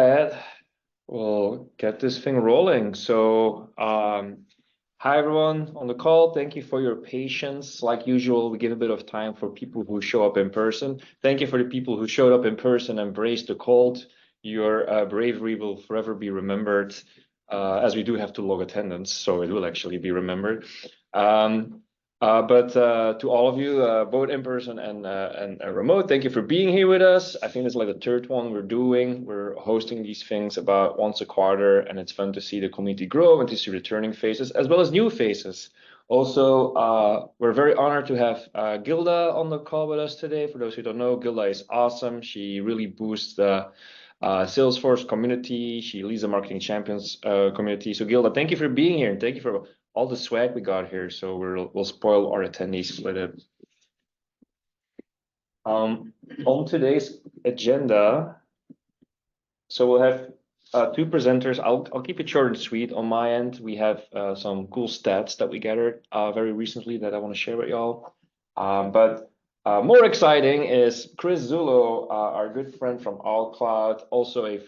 Ed, we'll get this thing rolling. Hi everyone on the call. Thank you for your patience. Like usual, we give a bit of time for people who show up in person. Thank you for the people who showed up in person and braced the cold. Your bravery will forever be remembered, as we do have to log attendance, so it will actually be remembered. But to all of you, both in person and remote, thank you for being here with us. I think it's like the third one we're doing. We're hosting these things about once a quarter, and it's fun to see the community grow and to see returning faces as well as new faces. Also, we're very honored to have Gilda on the call with us today. For those who don't know, Gilda is awesome. She really boosts the Salesforce community. She leads the marketing champions community. So Gilda, thank you for being here, and thank you for all the swag we got here. So we'll spoil our attendees with it. On today's agenda, so we'll have two presenters. I'll keep it short and sweet. On my end, we have some cool stats that we gathered very recently that I want to share with y'all. But more exciting is Chris Zullo, our good friend from AllCloud, also a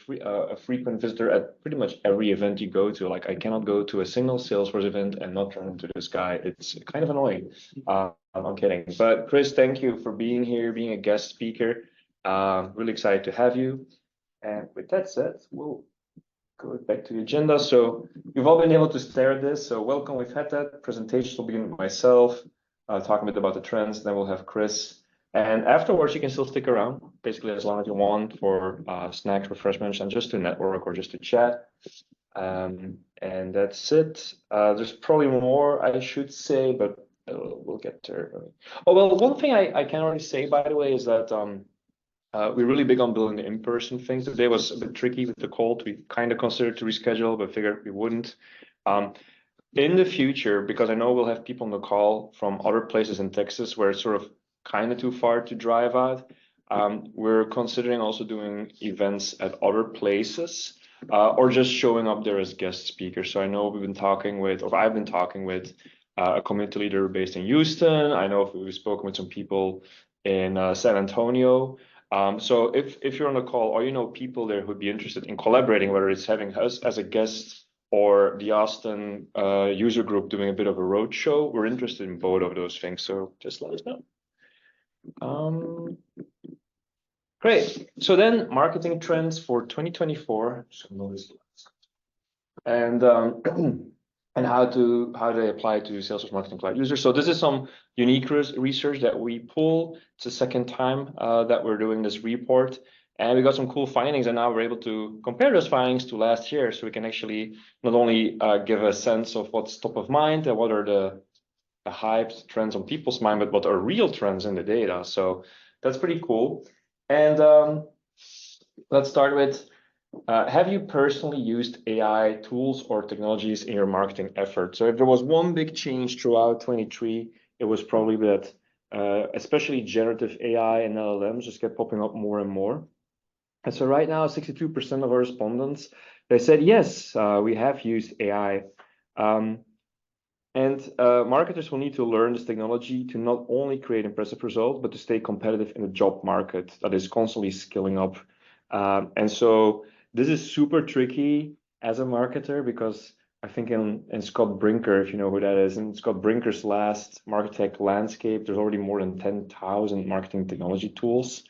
frequent visitor at pretty much every event you go to. Like I cannot go to a single Salesforce event and not run into this guy. It's kind of annoying. I'm kidding. But Chris, thank you for being here, being a guest speaker. Really excited to have you. And with that said, we'll go back to the agenda. So you've all been able to stare at this. So welcome. We've had that. Presentations will begin with myself. Talk a bit about the trends, then we'll have Chris. And afterwards, you can still stick around, basically as long as you want for snacks, refreshments, and just to network or just to chat. And that's it. There's probably more I should say, but we'll get there. Oh, well, one thing I can already say, by the way, is that we're really big on building the in-person things. Today was a bit tricky with the cold. We kind of considered to reschedule, but figured we wouldn't. In the future, because I know we'll have people on the call from other places in Texas where it's sort of kind of too far to drive out, we're considering also doing events at other places or just showing up there as guest speakers. So I know I've been talking with a community leader based in Houston. I know we've spoken with some people in San Antonio. So if you're on the call or you know people there who'd be interested in collaborating, whether it's having us as a guest or the Austin user group doing a bit of a roadshow, we're interested in both of those things. So just let us know. Great. So then marketing trends for 2024. And and how they apply to Salesforce Marketing Cloud users. So this is some unique research that we pull. It's the second time that we're doing this report. And we got some cool findings, and now we're able to compare those findings to last year, so we can actually not only give a sense of what's top of mind and what are the hyped trends on people's mind, but what are real trends in the data. So that's pretty cool. And let's start with, have you personally used AI tools or technologies in your marketing effort? So if there was one big change throughout 23, it was probably that especially generative AI and LLMs just kept popping up more and more. And so right now, 62% of our respondents, they said, yes, we have used AI. Marketers will need to learn this technology to not only create impressive results, but to stay competitive in the job market that is constantly skilling up. And so this is super tricky as a marketer, because I think in Scott Brinker, if you know who that is, in Scott Brinker's last MarkeTech landscape, there's already more than 10,000 marketing technology tools.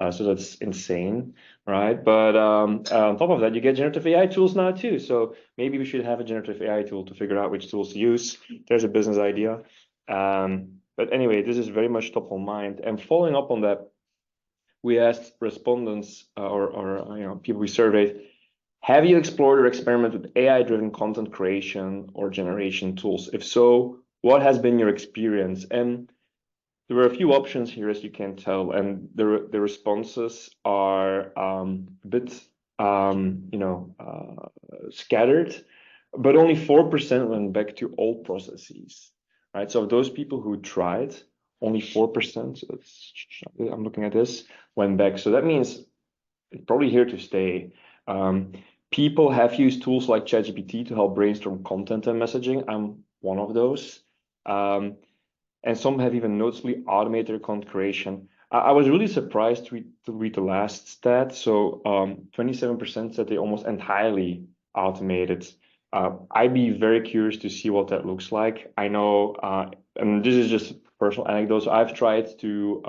So that's insane, right? But on top of that, you get generative AI tools now too. So maybe we should have a generative AI tool to figure out which tools to use. There's a business idea. But anyway, this is very much top of mind. And following up on that, we asked respondents or people we surveyed, have you explored or experimented with AI-driven content creation or generation tools? If so, what has been your experience? And there were a few options here, as you can tell, and the responses are a bit, scattered, but only 4% went back to old processes, right? So of those people who tried, only 4%, so I'm looking at this, went back. So that means it's probably here to stay. People have used tools like ChatGPT to help brainstorm content and messaging. I'm one of those. And some have even noticeably automated their content creation. I was really surprised to read the last stat. So 27% said they almost entirely automated. I'd be very curious to see what that looks like. I know, and this is just personal anecdotes. I've tried to,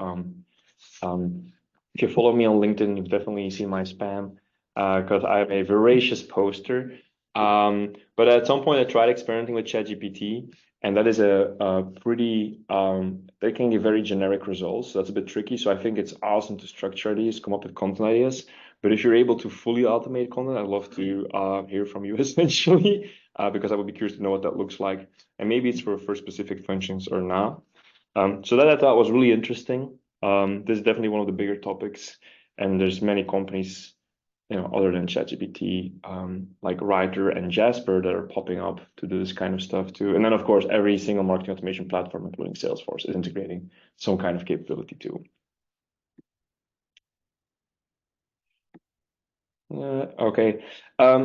if you follow me on LinkedIn, you've definitely seen my spam because I'm a voracious poster. But at some point, I tried experimenting with ChatGPT, and that is a pretty, they can give very generic results. So that's a bit tricky. So I think it's awesome to structure these, come up with content ideas. But if you're able to fully automate content, I'd love to hear from you essentially, because I would be curious to know what that looks like. And maybe it's for specific functions or not. So that I thought was really interesting. This is definitely one of the bigger topics, and there's many companies, other than ChatGPT, like Writer and Jasper that are popping up to do this kind of stuff too. And then, of course, every single marketing automation platform, including Salesforce, is integrating some kind of capability too. Okay.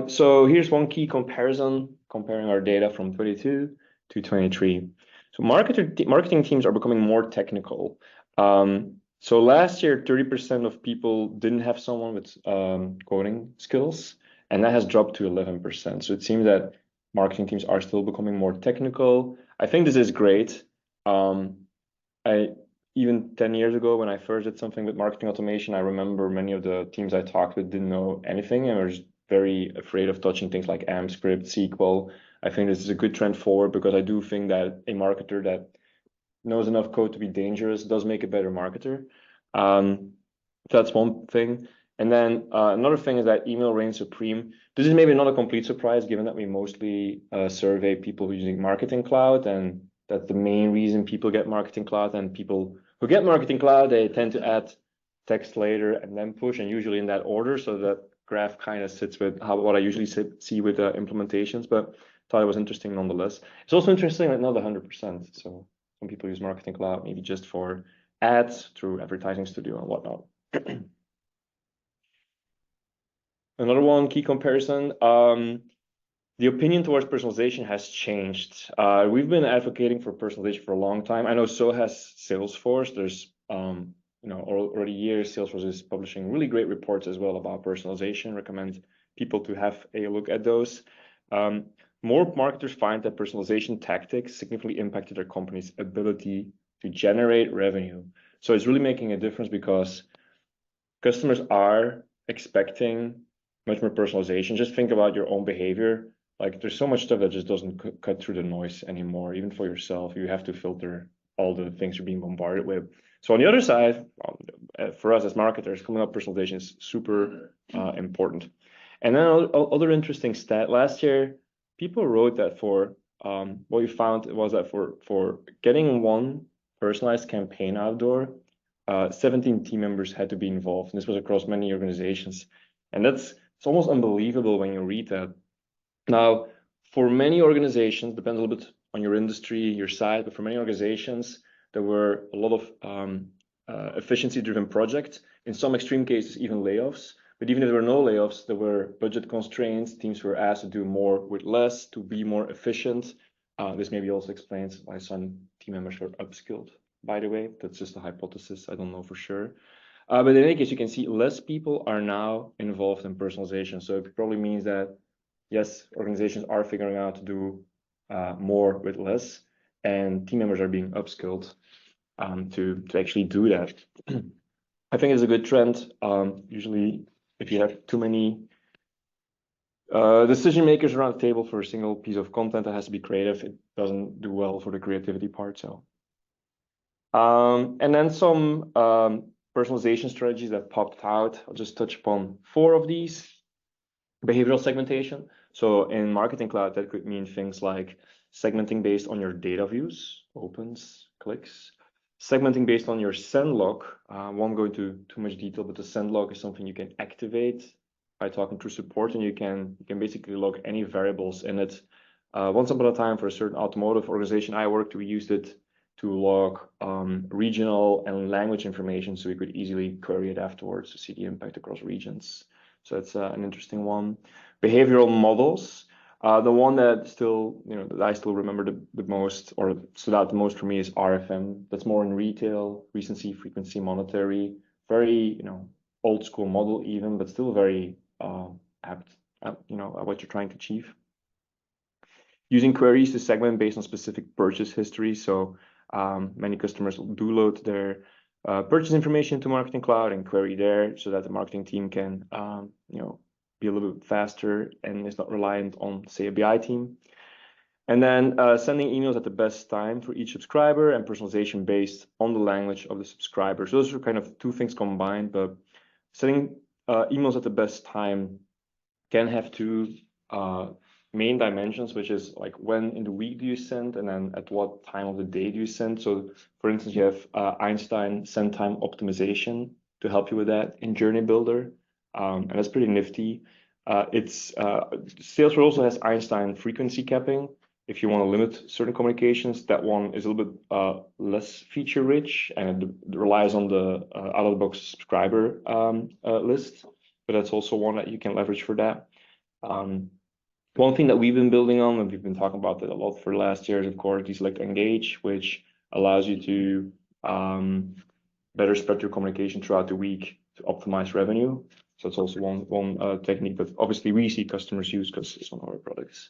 So here's one key comparison, comparing our data from 22 to 23. So marketing teams are becoming more technical. So last year, 30% of people didn't have someone with coding skills, and that has dropped to 11%. So it seems that marketing teams are still becoming more technical. I think this is great. I Even 10 years ago, when I first did something with marketing automation, I remember many of the teams I talked with didn't know anything and were just very afraid of touching things like AMP script, SQL. I think this is a good trend forward because I do think that a marketer that knows enough code to be dangerous does make a better marketer. That's one thing. And then another thing is that email reigns supreme. This is maybe not a complete surprise, given that we mostly survey people using Marketing Cloud, and that's the main reason people get Marketing Cloud. And people who get Marketing Cloud, they tend to add text later and then push, and usually in that order. So that graph kind of sits with what I usually see with implementations, but thought it was interesting nonetheless. It's also interesting that not 100%. So some people use Marketing Cloud maybe just for ads through Advertising Studio and whatnot. Another one, key comparison. The opinion towards personalization has changed. We've been advocating for personalization for a long time. I know so has Salesforce. There's already years Salesforce is publishing really great reports as well about personalization. Recommend people to have a look at those. More marketers find that personalization tactics significantly impacted their company's ability to generate revenue. So it's really making a difference because customers are expecting much more personalization. Just think about your own behavior. Like there's so much stuff that just doesn't cut through the noise anymore. Even for yourself, you have to filter all the things you're being bombarded with. So on the other side, for us as marketers, coming up personalization is super important. And then other interesting stat, last year, people wrote that for what we found was that for getting one personalized campaign outdoor, 17 team members had to be involved. And this was across many organizations. And it's almost unbelievable when you read that. Now, for many organizations, depends a little bit on your industry, your side, but for many organizations, there were a lot of efficiency-driven projects. In some extreme cases, even layoffs. But even if there were no layoffs, there were budget constraints. Teams were asked to do more with less, to be more efficient. This maybe also explains why some team members were upskilled, by the way. That's just a hypothesis. I don't know for sure. But in any case, you can see less people are now involved in personalization. So it probably means that, yes, organizations are figuring out to do more with less, and team members are being upskilled to actually do that. I think it's a good trend. Usually, if you have too many decision makers around the table for a single piece of content that has to be creative, it doesn't do well for the creativity part. So, and then some personalization strategies that popped out. I'll just touch upon 4 of these. Behavioral segmentation. So in Marketing Cloud, that could mean things like segmenting based on your data views, opens, clicks, segmenting based on your send log. Won't go into too much detail, but the send log is something you can activate by talking through support, and you can basically log any variables in it. Once upon a time, for a certain automotive organization I worked, we used it to log regional and language information, so we could easily query it afterwards to see the impact across regions. So it's an interesting one. Behavioral models. The one that still, that I still remember the most, or stood out the most for me, is RFM. That's more in retail, recency, frequency, monetary, very, old school model even, but still very apt at, at what you're trying to achieve. Using queries to segment based on specific purchase history. So many customers do load their purchase information to Marketing Cloud and query there so that the marketing team can, be a little bit faster and is not reliant on, say, a BI team. And then sending emails at the best time for each subscriber and personalization based on the language of the subscriber. So those are kind of two things combined, but sending emails at the best time can have two main dimensions, which is like when in the week do you send, and then at what time of the day do you send. So for instance, you have Einstein send time optimization to help you with that in Journey Builder. And that's pretty nifty. Salesforce also has Einstein frequency capping. If you want to limit certain communications, that one is a little bit less feature rich, and it relies on the out-of-the-box subscriber list. But that's also one that you can leverage for that. One thing that we've been building on, and we've been talking about that a lot for the last year, is of course DESelect Engage, which allows you to better spread your communication throughout the week to optimize revenue. So it's also one technique that obviously we see customers use because it's one of our products.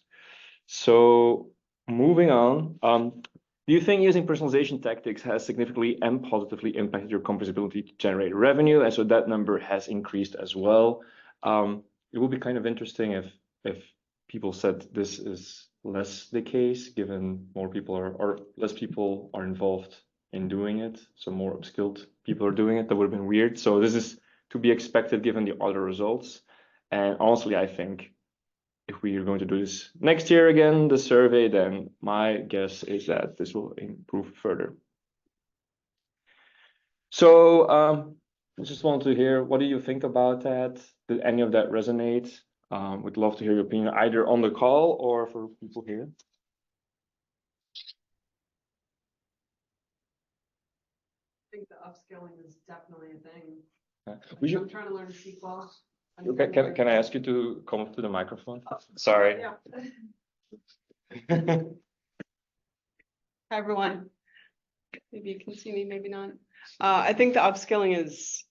So moving on, do you think using personalization tactics has significantly and positively impacted your company's ability to generate revenue? And so that number has increased as well. It would be kind of interesting if people said this is less the case, given more people or less people are involved in doing it. So more upskilled people are doing it. That would have been weird. So this is to be expected given the other results. And honestly, I think if we are going to do this next year again, the survey, then my guess is that this will improve further. So I just want to hear, what do you think about that? Did any of that resonate? Would love to hear your opinion either on the call or for people here. I think the upskilling is definitely a thing. I'm trying to learn SQL. Okay, can I ask you to come up to the microphone? Oh, sorry. Yeah. Hi, everyone. Maybe you can see me, maybe not. I think the upskilling is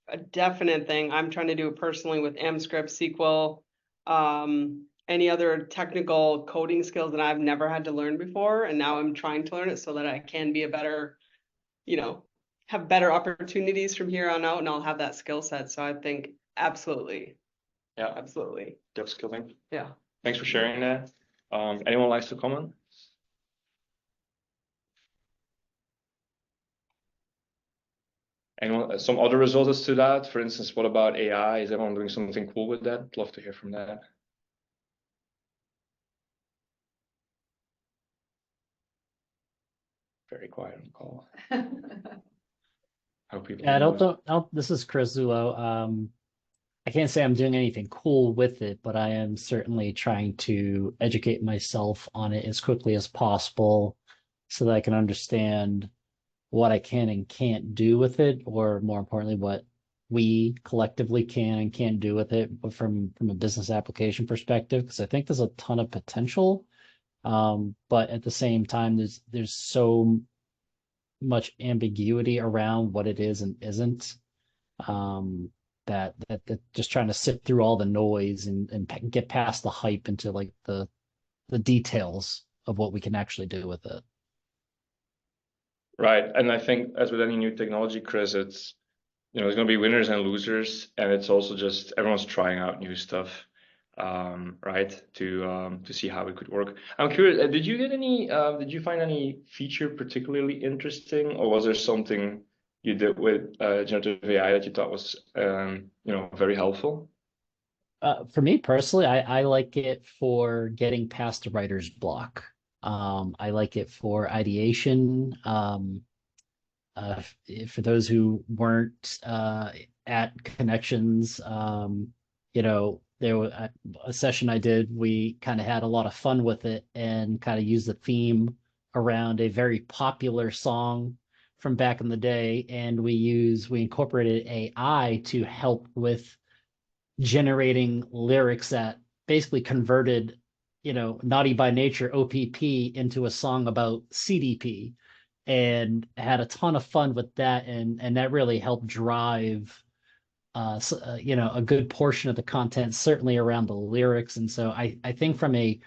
a definite thing. I'm trying to do it personally with mScript, SQL, any other technical coding skills that I've never had to learn before. And now I'm trying to learn it so that I can be a better, have better opportunities from here on out, and I'll have that skill set. So I think absolutely. Yeah, absolutely. The upskilling. Yeah. Thanks for sharing that. Anyone likes to comment? Anyone, some other results to that? For instance, what about AI? Is everyone doing something cool with that? Love to hear from that. Very quiet on the call. Hope people. Yeah, I don't. This is Chris Zullo. I can't say I'm doing anything cool with it, but I am certainly trying to educate myself on it as quickly as possible so that I can understand what I can and can't do with it, or more importantly, what we collectively can and can't do with it, but from a business application perspective, because I think there's a ton of potential. But at the same time, there's so much ambiguity around what it is and isn't. That just trying to sift through all the noise and get past the hype into like the details of what we can actually do with it. Right. And I think as with any new technology, Chris, it's, there's going to be winners and losers, and it's also just everyone's trying out new stuff, right? To see how it could work. I'm curious, did you find any feature particularly interesting, or was there something you did with generative AI that you thought was, very helpful? For me personally, I like it for getting past the writer's block. I like it for ideation. For those who weren't at Connections, there was a session I did. We kind of had a lot of fun with it and kind of used the theme around a very popular song from back in the day, and we incorporated AI to help with generating lyrics that basically converted, Naughty by Nature OPP into a song about CDP, and had a ton of fun with that, and that really helped drive a good portion of the content, certainly around the lyrics. And so I think from a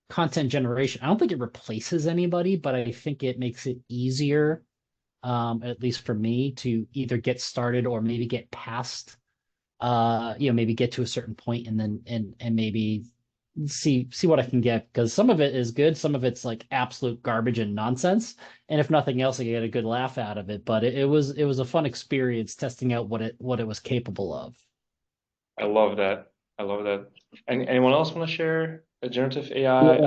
content generation, I don't think it replaces anybody, but I think it makes it easier, at least for me, to either get started or maybe get past, maybe get to a certain point and then and maybe see what I can get, because some of it is good, some of it's like absolute garbage and nonsense, and if nothing else, I get a good laugh out of it. But it was a fun experience testing out what it was capable of. I love that. I love that. Anyone else want to share a generative AI?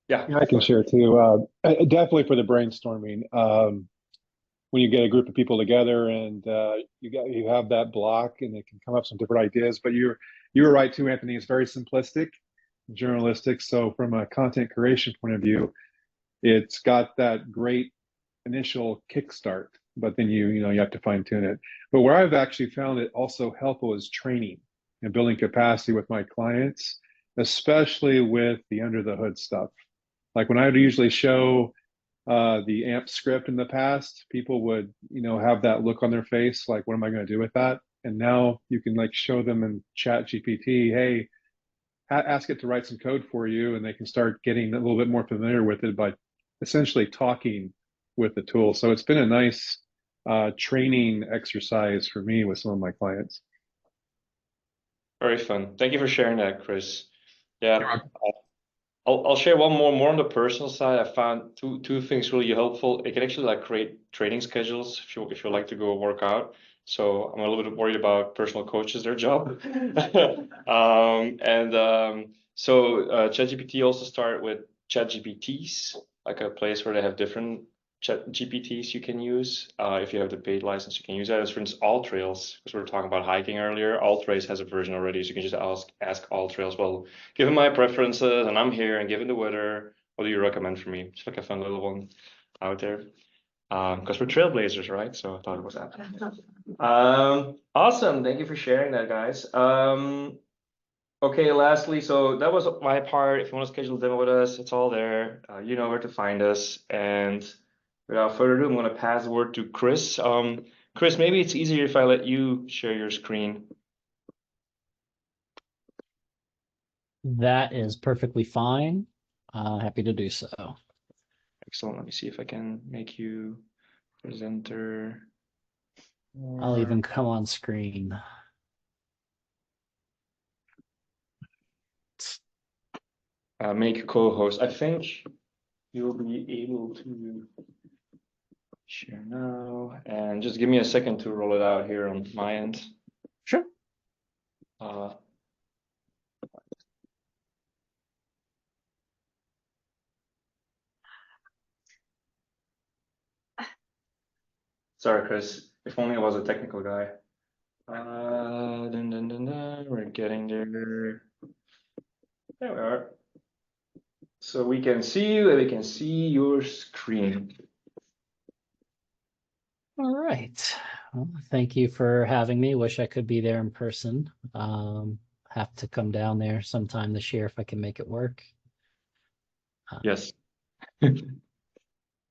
Yeah, I can share too. Definitely for the brainstorming. When you get a group of people together and you have that block and it can come up some different ideas. But you were right too, Anthony. It's very simplistic, journalistic. So from a content creation point of view, it's got that great initial kickstart, but then you have to fine tune it. But where I've actually found it also helpful is training and building capacity with my clients, especially with the under the hood stuff. Like when I would usually show the AMP script in the past, people would, have that look on their face, like, what am I going to do with that? And now you can like show them in Chat GPT, hey, ask it to write some code for you, and they can start getting a little bit more familiar with it by essentially talking with the tool. So it's been a nice training exercise for me with some of my clients. very fun. Thank you for sharing that, Chris. Yeah. I'll share one more on the personal side. I found two things really helpful. It can actually like create training schedules if you like to go work out. So I'm a little bit worried about personal coaches, their job. So ChatGPT also started with ChatGPTs, like a place where they have different ChatGPTs you can use. If you have the paid license, you can use that. As for instance, AllTrails, because we were talking about hiking earlier. AllTrails has a version already, so you can just ask AllTrails, well, given my preferences and I'm here and given the weather, what do you recommend for me? Just like a fun little one out there. Because we're trailblazers, right? So I thought it was that. Awesome. Thank you for sharing that, guys. Okay, lastly, so that was my part. If you want to schedule a demo with us, it's all there. You know where to find us. And without further ado, I'm going to pass the word to Chris. Chris, maybe it's easier if I let you share your screen. That is perfectly fine. Happy to do so. Excellent. Let me see if I can make you presenter. I'll even come on screen. Make co-host. I think you'll be able to share now. And just give me a second to roll it out here on my end. Sure. Sorry, Chris. If only I was a technical guy. We're getting there. There we are. So we can see you and we can see your screen. All right. Well, thank you for having me. Wish I could be there in person. Have to come down there sometime this year if I can make it work. Yes. Let's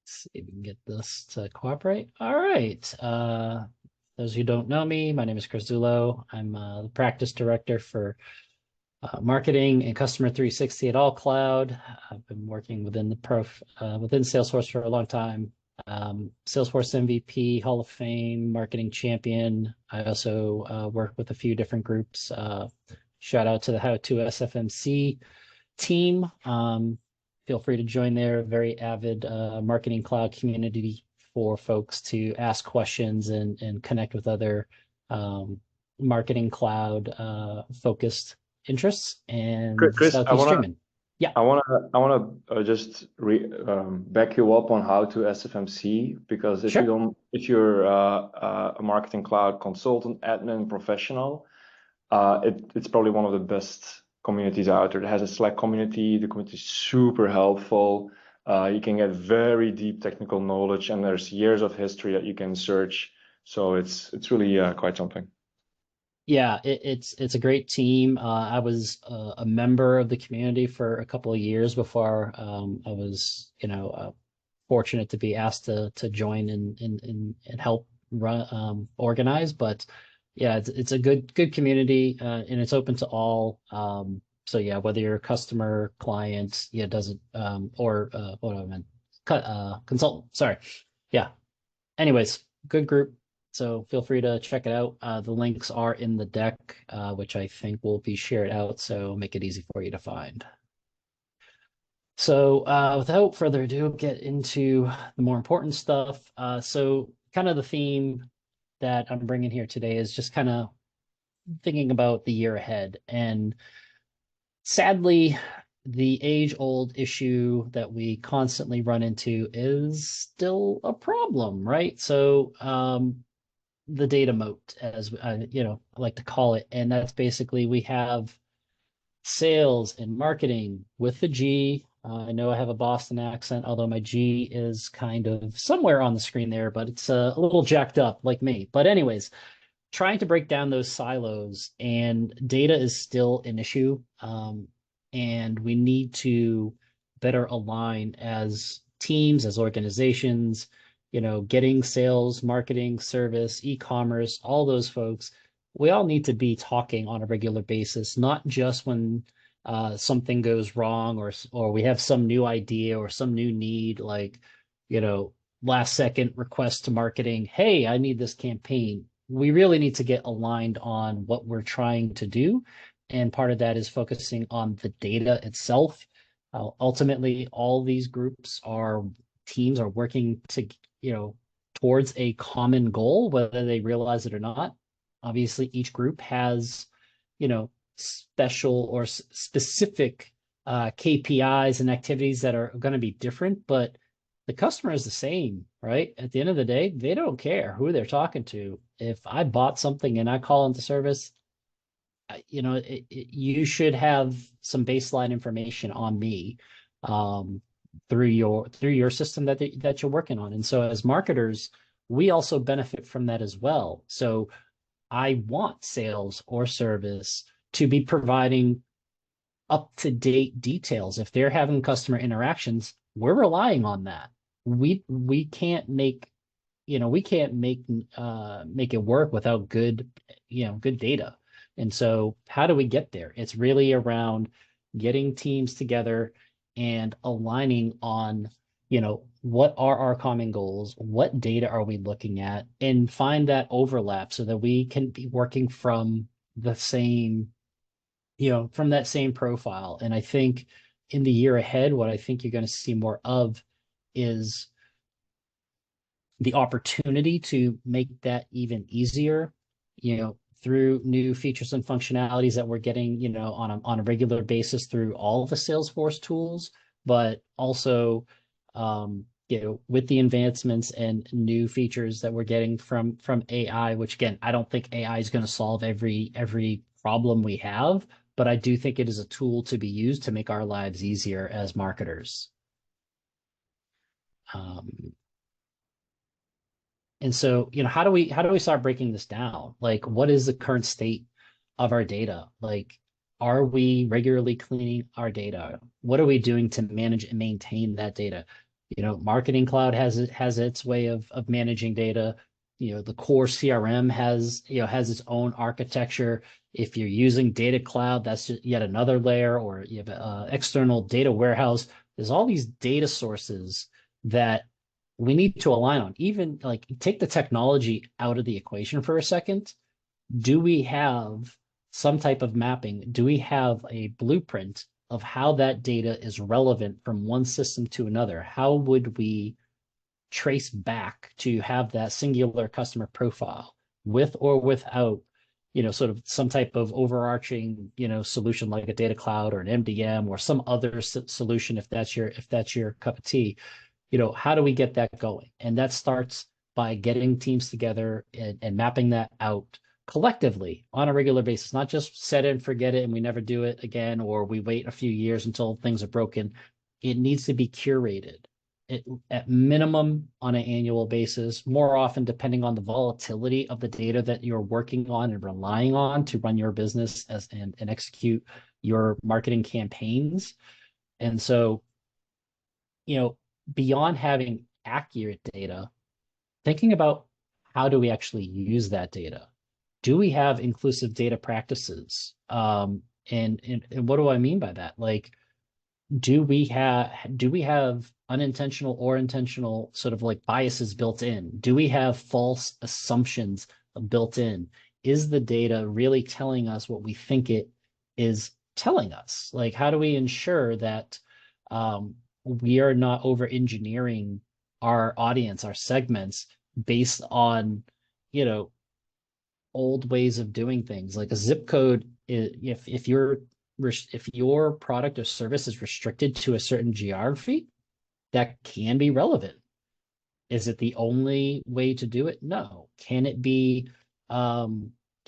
see if we can get this to cooperate. All right. Those who don't know me, my name is Chris Zullo. I'm the practice director for marketing and customer 360 at AllCloud. I've been working within within Salesforce for a long time. Salesforce MVP, Hall of Fame, marketing champion. I also work with a few different groups. Shout out to the How to SFMC team. Feel free to join their very avid marketing cloud community for folks to ask questions and connect with other marketing cloud focused interests. And Chris, I want to just back you up on how to SFMC, because if you're a marketing cloud consultant, admin, professional, it's probably one of the best communities out there. It has a Slack community. The community is super helpful. You can get very deep technical knowledge, and there's years of history that you can search. So it's really quite something. Yeah, it's a great team. I was a member of the community for a couple of years before I was, fortunate to be asked to join and help run organize. But yeah, it's a good community, and it's open to all. So yeah, whether you're a customer, client, yeah, doesn't or what I meant, consultant. Sorry, yeah. Anyways, good group. So feel free to check it out. The links are in the deck, which I think will be shared out. So make it easy for you to find. So without further ado, get into the more important stuff. So kind of the theme that I'm bringing here today is just kind of thinking about the year ahead. And sadly, the age-old issue that we constantly run into is still a problem, right? So the data moat, as I like to call it, and that's basically we have sales and marketing with the G. I know I have a Boston accent, although my G is kind of somewhere on the screen there, but it's a little jacked up like me. But anyways, trying to break down those silos, and data is still an issue. And we need to better align as teams, as organizations, getting sales, marketing, service, e-commerce, all those folks. We all need to be talking on a regular basis, not just when something goes wrong or we have some new idea or some new need, like, last second request to marketing, hey, I need this campaign. We really need to get aligned on what we're trying to do. And part of that is focusing on the data itself. Ultimately, all these teams are working to, towards a common goal, whether they realize it or not. Obviously, each group has, special or specific KPIs and activities that are going to be different, but the customer is the same, right? At the end of the day, they don't care who they're talking to. If I bought something and I call into service, you should have some baseline information on me through your system that you're working on. And so as marketers, we also benefit from that as well. So I want sales or service to be providing up-to-date details. If they're having customer interactions, we're relying on that. We can't make make it work without good data. And so how do we get there? It's really around getting teams together and aligning on, what are our common goals? What data are we looking at? And find that overlap so that we can be working from the same, from that same profile. And I think in the year ahead, what I think you're going to see more of is the opportunity to make that even easier, through new features and functionalities that we're getting, on a regular basis through all the Salesforce tools, but also, with the advancements and new features that we're getting from AI, which again, I don't think AI is going to solve every problem we have, but I do think it is a tool to be used to make our lives easier as marketers. And so, how do we start breaking this down? Like, what is the current state of our data? Like, are we regularly cleaning our data? What are we doing to manage and maintain that data? Marketing Cloud has its way of managing data. The core CRM has its own architecture. If you're using Data Cloud, that's just yet another layer, or you have an external data warehouse. There's all these data sources that we need to align on. Even like take the technology out of the equation for a second. Do we have some type of mapping? Do we have a blueprint of how that data is relevant from one system to another? How would we trace back to have that singular customer profile with or without, sort of some type of overarching, solution like a data cloud or an MDM or some other solution if that's your cup of tea. How do we get that going? And that starts by getting teams together and mapping that out collectively on a regular basis, not just set it and forget it and we never do it again, or we wait a few years until things are broken. It needs to be curated. at minimum on an annual basis, more often depending on the volatility of the data that you're working on and relying on to run your business and execute your marketing campaigns. And so, beyond having accurate data, thinking about how do we actually use that data? Do we have inclusive data practices? And what do I mean by that? Like, do we have unintentional or intentional sort of like biases built in? Do we have false assumptions built in? Is the data really telling us what we think it is telling us? Like, how do we ensure that we are not over engineering our audience, our segments, based on, old ways of doing things? Like a zip code, if your product or service is restricted to a certain geography, that can be relevant. Is it the only way to do it? No. Can it be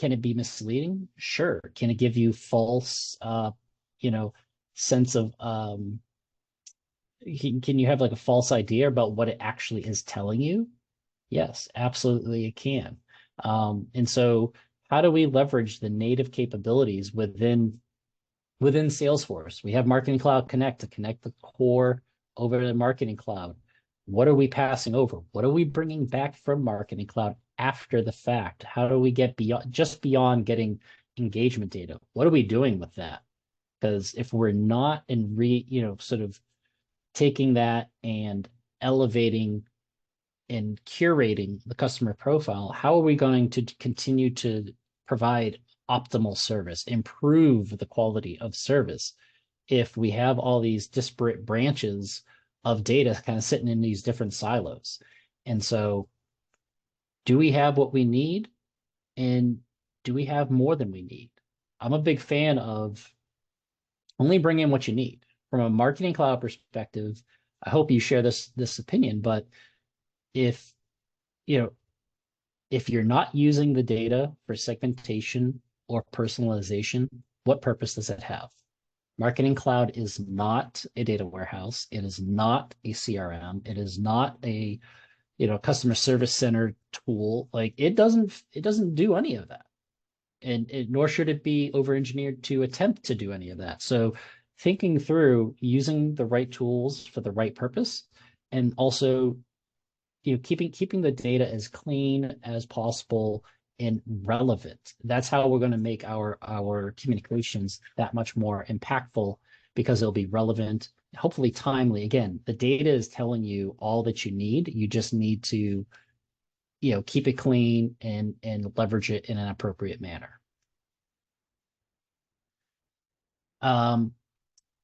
misleading? Sure. Can it give you false sense of can you have like a false idea about what it actually is telling you? Yes, absolutely it can. And so how do we leverage the native capabilities within Salesforce? We have Marketing Cloud Connect to connect the core over to the Marketing Cloud. What are we passing over? What are we bringing back from Marketing Cloud after the fact? How do we get beyond getting engagement data? What are we doing with that? Because if we're not sort of taking that and elevating and curating the customer profile, how are we going to continue to provide optimal service, improve the quality of service, if we have all these disparate branches of data kind of sitting in these different silos? And so, do we have what we need? And do we have more than we need? I'm a big fan of only bring in what you need. From a Marketing Cloud perspective, I hope you share this opinion, but if you're not using the data for segmentation or personalization, what purpose does it have? Marketing Cloud is not a data warehouse. It is not a CRM. It is not a customer service center tool. Like, it doesn't do any of that, and nor should it be over engineered to attempt to do any of that. So thinking through using the right tools for the right purpose, and also keeping the data as clean as possible and relevant. That's how we're going to make our communications that much more impactful, because it'll be relevant, hopefully timely. Again, the data is telling you all that you need. You just need to keep it clean and leverage it in an appropriate manner.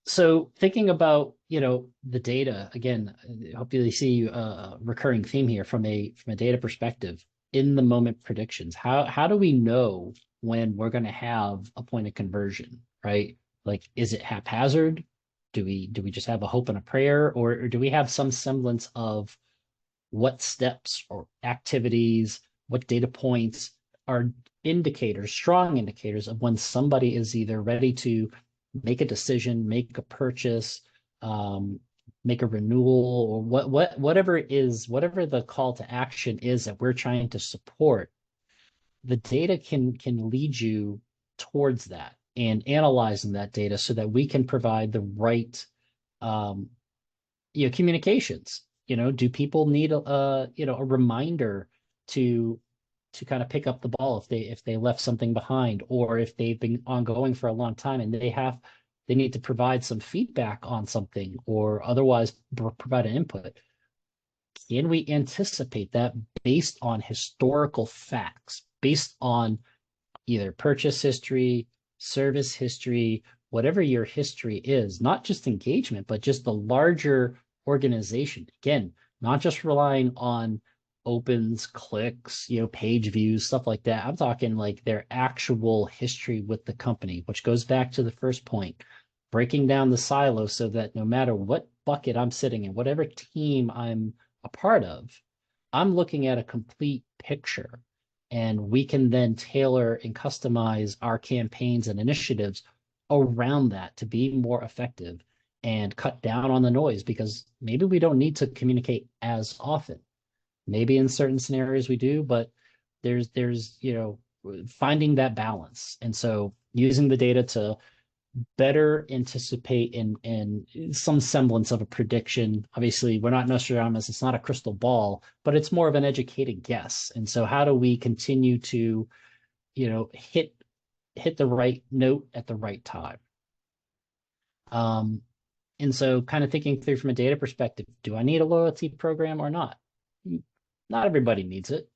So thinking about the data again, hopefully see a recurring theme here from a data perspective. In the moment predictions, how do we know when we're going to have a point of conversion, right? Like, is it haphazard? Do we just have a hope and a prayer, or do we have some semblance of what steps or activities, what data points are indicators, strong indicators of when somebody is either ready to make a decision, make a purchase, make a renewal, or whatever it is, whatever the call to action is that we're trying to support? The data can lead you towards that, and analyzing that data so that we can provide the right communications. Do people need a reminder to kind of pick up the ball if they left something behind, or if they've been ongoing for a long time and they need to provide some feedback on something, or otherwise provide an input? Can we anticipate that based on historical facts, based on either purchase history, service history, whatever your history is, not just engagement, but just the larger organization? Again, not just relying on opens, clicks, page views, stuff like that. I'm talking like their actual history with the company, which goes back to the first point, breaking down the silo so that no matter what bucket I'm sitting in, whatever team I'm a part of, I'm looking at a complete picture, and we can then tailor and customize our campaigns and initiatives around that to be more effective. and cut down on the noise, because maybe we don't need to communicate as often. Maybe in certain scenarios we do, but there's finding that balance. And so using the data to better anticipate in some semblance of a prediction. Obviously, we're not Nostradamus, it's not a crystal ball, but it's more of an educated guess. And so how do we continue to, hit the right note at the right time? And so kind of thinking through from a data perspective, do I need a loyalty program or not? Not everybody needs it.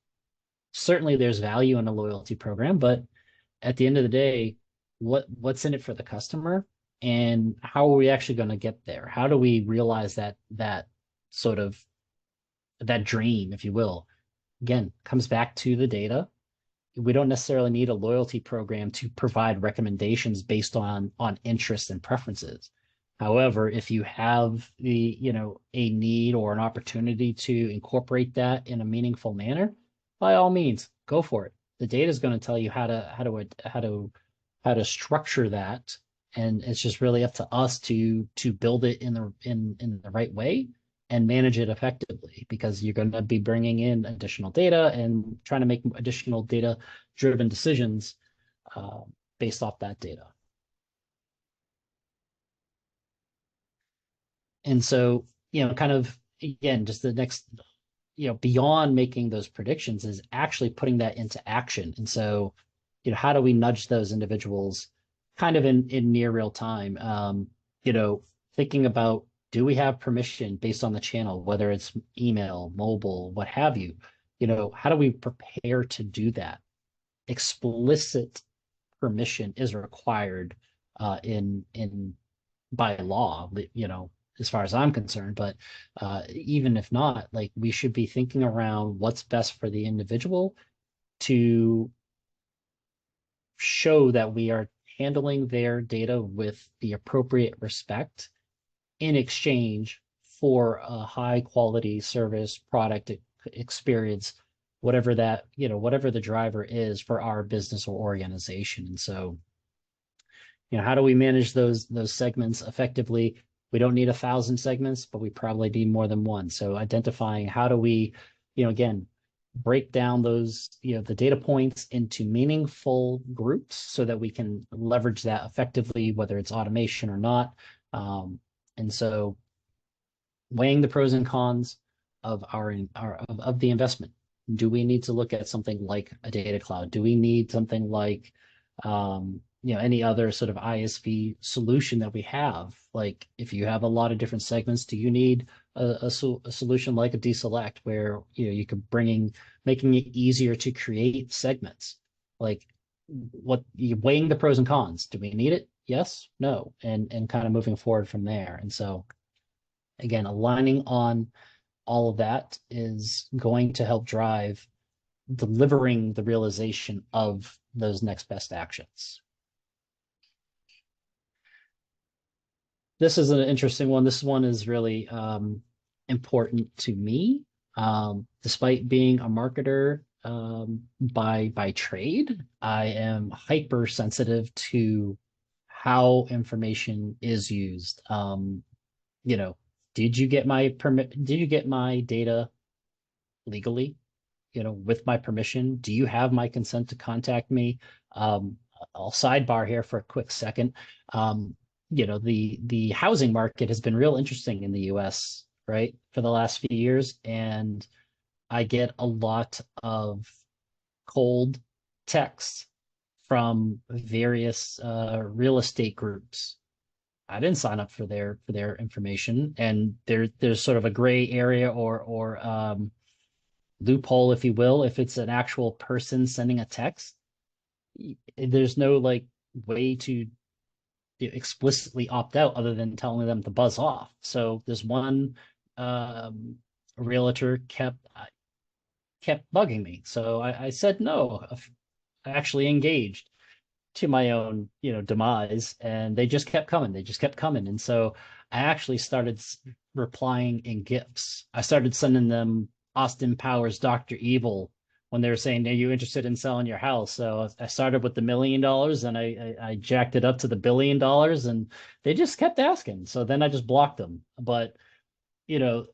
Certainly there's value in a loyalty program, but at the end of the day, what's in it for the customer, and how are we actually going to get there? How do we realize that sort of that dream, if you will? Again, comes back to the data. We don't necessarily need a loyalty program to provide recommendations based on interests and preferences. However, if you have a need or an opportunity to incorporate that in a meaningful manner, by all means, go for it. The data is going to tell you how to structure that, and it's just really up to us to build it in the right way and manage it effectively, because you're going to be bringing in additional data and trying to make additional data driven decisions based off that data. And so, kind of, again, just the next, beyond making those predictions is actually putting that into action. And so, how do we nudge those individuals kind of in near real time? Thinking about, do we have permission based on the channel, whether it's email, mobile, what have you? How do we prepare to do that? Explicit permission is required in by law, as far as I'm concerned. But even if not, like, we should be thinking around what's best for the individual to show that we are handling their data with the appropriate respect in exchange for a high quality service, product, experience, whatever the driver is for our business or organization. And so, how do we manage those segments effectively? We don't need 1,000 segments, but we probably need more than one. So identifying how do we, again, break down those, the data points into meaningful groups so that we can leverage that effectively, whether it's automation or not. And so weighing the pros and cons of of the investment. Do we need to look at something like a data cloud? Do we need something like any other sort of ISV solution that we have? Like, if you have a lot of different segments, do you need a solution like a DESelect, where you could making it easier to create segments? Like, what you weighing the pros and cons? Do we need it? Yes, no, and kind of moving forward from there. And so, again, aligning on all of that is going to help drive delivering the realization of those next best actions. This is an interesting one. This one is really important to me. Despite being a marketer by trade, I am hypersensitive to how information is used. Did you get my permit? Did you get my data legally? With my permission? Do you have my consent to contact me? I'll sidebar here for a quick second. The housing market has been real interesting in the US, right, for the last few years, and I get a lot of cold texts from various real estate groups. I didn't sign up for their information, and there's sort of a gray area or loophole, if you will. If it's an actual person sending a text, there's no way to explicitly opt out other than telling them to buzz off. So this one realtor kept bugging me. So I said no. I actually engaged, to my own demise, and they just kept coming. And so I actually started replying in GIFs. I started sending them Austin Powers Dr. Evil when they were saying, are you interested in selling your house? So I started with the $1 million and I jacked it up to the $1 billion, and they just kept asking. So then I just blocked them. But, you know,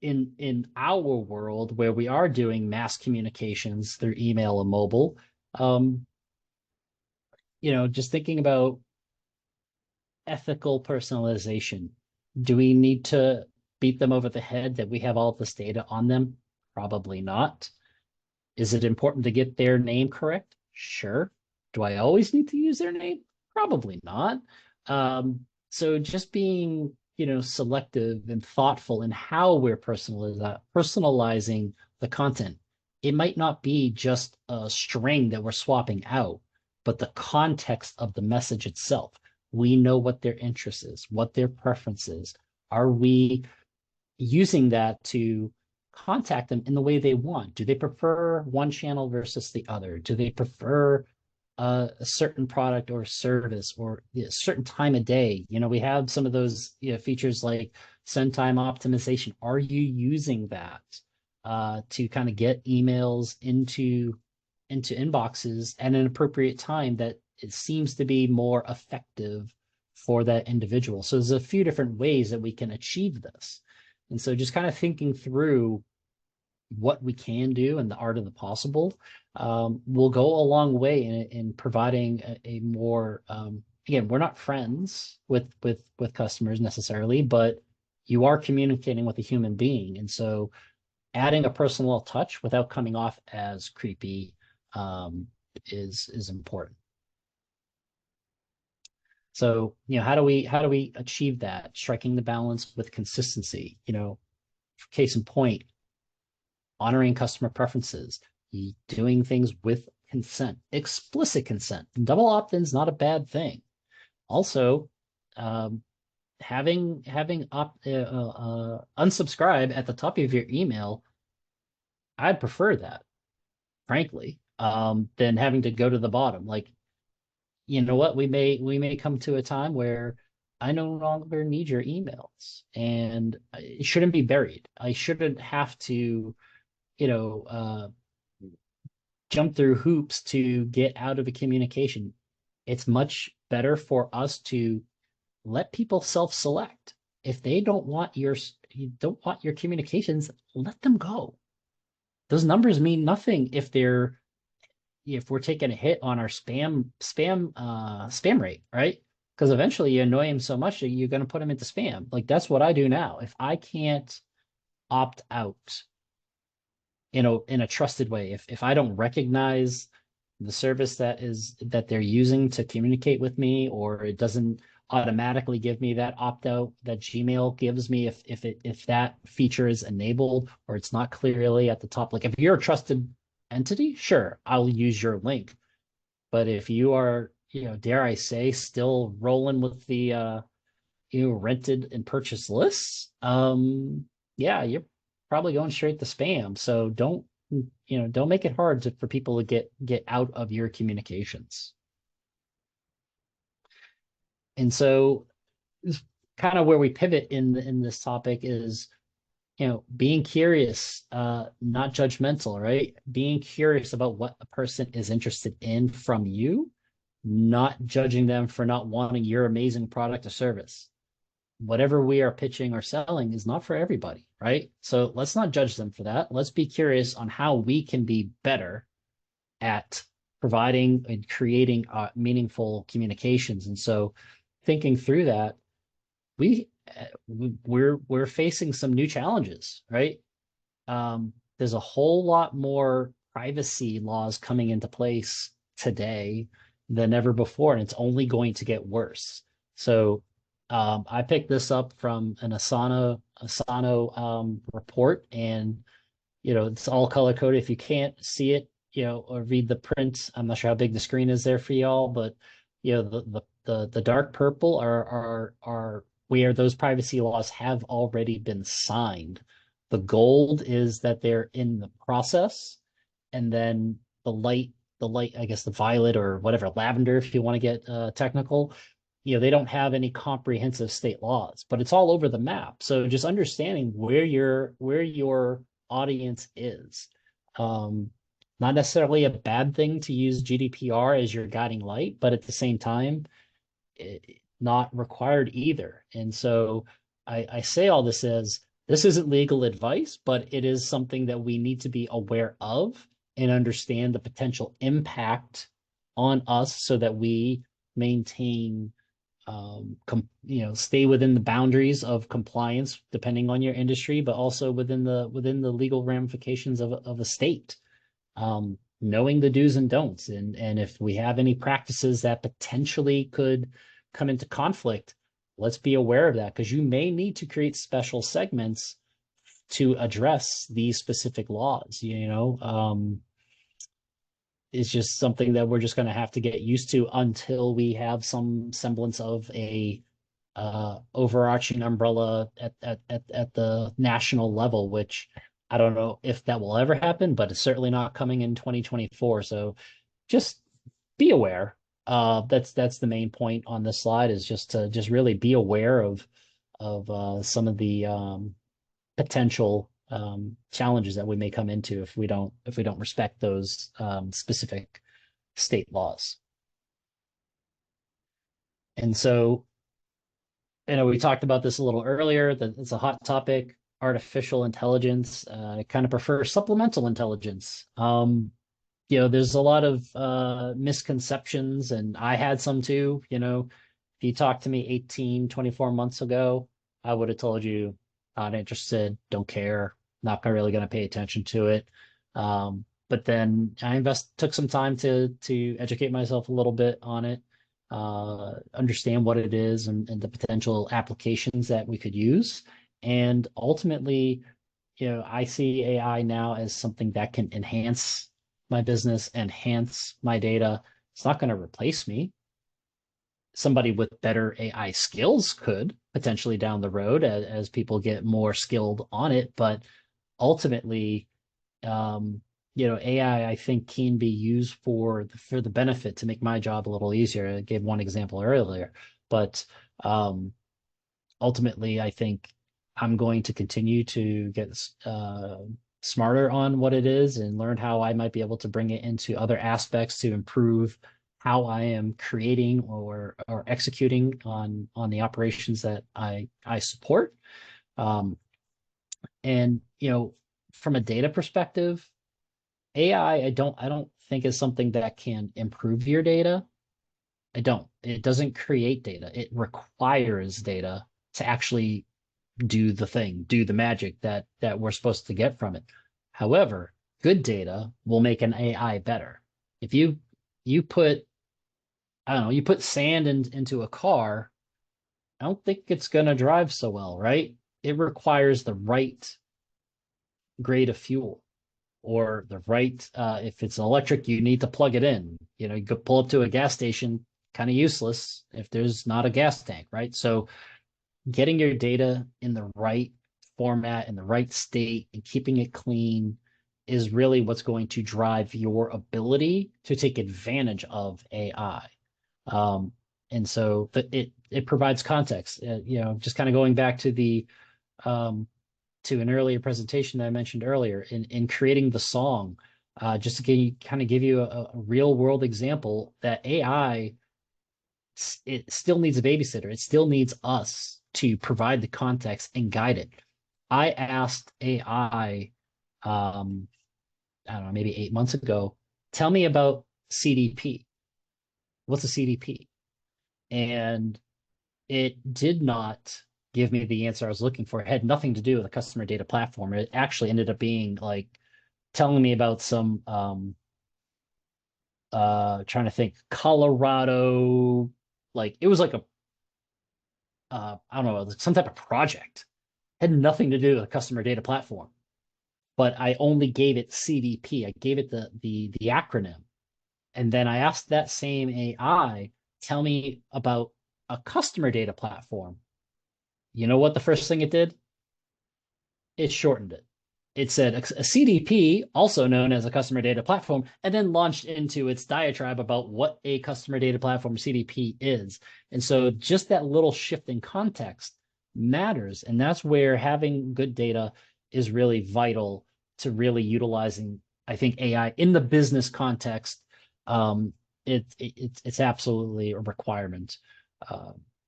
in our world where we are doing mass communications through email and mobile, you know, just thinking about ethical personalization. Do we need to beat them over the head that we have all this data on them? Probably not. Is it important to get their name correct? Sure. Do I always need to use their name? Probably not. So just being, you know, selective and thoughtful in how we're personalizing the content. It might not be just a string that we're swapping out, but the context of the message itself. We know what their interest is, what their preference is. Are we using that to contact them in the way they want? Do they prefer one channel versus the other? Do they prefer a certain product or service or a certain time of day? You know, we have some of those, you know, features like send time optimization. Are you using that to kind of get emails into inboxes at an appropriate time that it seems to be more effective for that individual? So there's a few different ways that we can achieve this. And so just kind of thinking through what we can do and the art of the possible will go a long way in providing a more, again, we're not friends with customers necessarily, but you are communicating with a human being. And so adding a personal touch without coming off as creepy is important. So, you know, how do we achieve that? Striking the balance with consistency. You know, case in point, honoring customer preferences, doing things with consent, explicit consent. Double opt-in is not a bad thing. Also, having unsubscribe at the top of your email, I'd prefer that, frankly, than having to go to the bottom. Like, you know what, we may come to a time where I no longer need your emails, and it shouldn't be buried. I shouldn't have to, you know, jump through hoops to get out of a communication. It's much better for us to let people self-select. If they don't want your communications, let them go. Those numbers mean nothing if we're taking a hit on our spam rate, right? Because eventually you annoy them so much that you're going to put them into spam. Like, that's what I do now. If I can't opt out, you know, in a trusted way, if I don't recognize the service that they're using to communicate with me, or it doesn't automatically give me that opt out that Gmail gives me if that feature is enabled, or it's not clearly at the top. Like, if you're a trusted entity, sure, I'll use your link. But if you are, you know, dare I say, still rolling with the rented and purchased lists, yeah, you're probably going straight to spam. So don't make it hard for people to get out of your communications. And so kind of where we pivot in this topic is, you know, being curious, not judgmental, right? Being curious about what a person is interested in from you, not judging them for not wanting your amazing product or service. Whatever we are pitching or selling is not for everybody, right? So let's not judge them for that. Let's be curious on how we can be better at providing and creating meaningful communications. And so thinking through that, we're facing some new challenges, right? There's a whole lot more privacy laws coming into place today than ever before, and it's only going to get worse. So I picked this up from an Asana report, and you know, it's all color coded. If you can't see it, you know, or read the print, I'm not sure how big the screen is there for y'all, but you know, the dark purple are where those privacy laws have already been signed. The gold is that they're in the process, and then the light, I guess the violet or whatever, lavender, if you want to get technical, you know, they don't have any comprehensive state laws, but it's all over the map. So just understanding where your audience is. not necessarily a bad thing to use GDPR as your guiding light, but at the same time, not required either. And so I say all this as this isn't legal advice, but it is something that we need to be aware of and understand the potential impact on us so that we maintain stay within the boundaries of compliance depending on your industry, but also within the legal ramifications of a state. Knowing the do's and don'ts, and if we have any practices that potentially could come into conflict, let's be aware of that, because you may need to create special segments to address these specific laws. It's just something that we're just going to have to get used to until we have some semblance of a overarching umbrella at the national level, which I don't know if that will ever happen, but it's certainly not coming in 2024. So just be aware. That's the main point on this slide, is just to really be aware of some of the potential challenges that we may come into if we don't respect those specific state laws. And so, we talked about this a little earlier, that it's a hot topic, artificial intelligence. I kind of prefer supplemental intelligence. There's a lot of misconceptions, and I had some too. If you talked to me 18, 24 months ago, I would have told you, not interested, don't care, not really going to pay attention to it. But then I took some time to educate myself a little bit on it, understand what it is and the potential applications that we could use. And ultimately, I see AI now as something that can enhance my business, enhance my data. It's not going to replace me. Somebody with better AI skills could potentially down the road as people get more skilled on it. But ultimately, AI, I think, can be used for the benefit to make my job a little easier. I gave one example earlier, but ultimately, I think I'm going to continue to get smarter on what it is and learn how I might be able to bring it into other aspects to improve how I am creating or executing on the operations that I support. And from a data perspective, AI, I don't think is something that can improve your data. I don't. It doesn't create data. It requires data to actually do the thing, do the magic that we're supposed to get from it. However, good data will make an AI better. If you put, I don't know, you put sand into a car, I don't think it's going to drive so well, right? It requires the right grade of fuel, or the right, if it's electric, you need to plug it in. You could pull up to a gas station, kind of useless if there's not a gas tank, right? So getting your data in the right format, in the right state, and keeping it clean is really what's going to drive your ability to take advantage of AI. And so it provides context. Just kind of going back to the to an earlier presentation that I mentioned earlier, in creating the song, just to give you a real world example that AI, it still needs a babysitter. It still needs us to provide the context and guide it. I asked AI, I don't know, maybe 8 months ago, tell me about CDP. What's a CDP? And it did not give me the answer I was looking for. It had nothing to do with a customer data platform. It actually ended up being like telling me about some trying to think, Colorado, like it was like a I don't know, some type of project. It had nothing to do with a customer data platform. But I only gave it CDP. I gave it the acronym. And then I asked that same AI, tell me about a customer data platform. You know what the first thing it did? It shortened it. It said a CDP, also known as a customer data platform, and then launched into its diatribe about what a customer data platform CDP is. And so just that little shift in context matters. And that's where having good data is really vital to really utilizing I think AI in the business context, it's absolutely a requirement.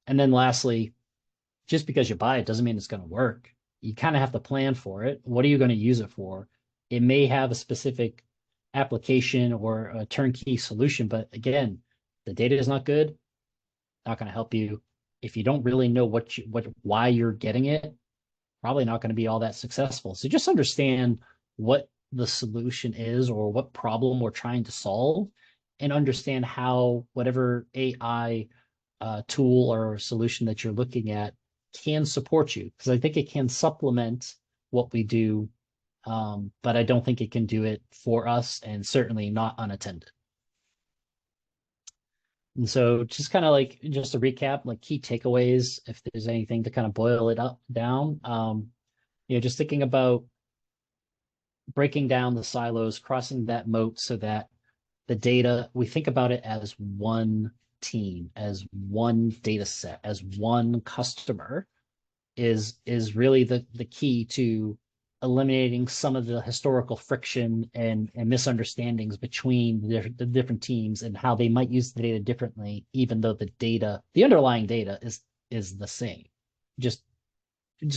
And then lastly, just because you buy it doesn't mean it's going to work. You kind of have to plan for it. What are you going to use it for? It may have a specific application or a turnkey solution, but again, the data is not good, not going to help you. If you don't really know why you're getting it, probably not going to be all that successful. So just understand what the solution is or what problem we're trying to solve, and understand how whatever AI tool or solution that you're looking at can support you. Because I think it can supplement what we do, but I don't think it can do it for us, and certainly not unattended. And so just kind of like, just to recap, like key takeaways, if there's anything to kind of boil it up down, just thinking about breaking down the silos, crossing that moat so that the data, we think about it as one team, as one data set, as one customer is really the key to eliminating some of the historical friction and misunderstandings between the different teams and how they might use the data differently, even though the underlying data is the same. Just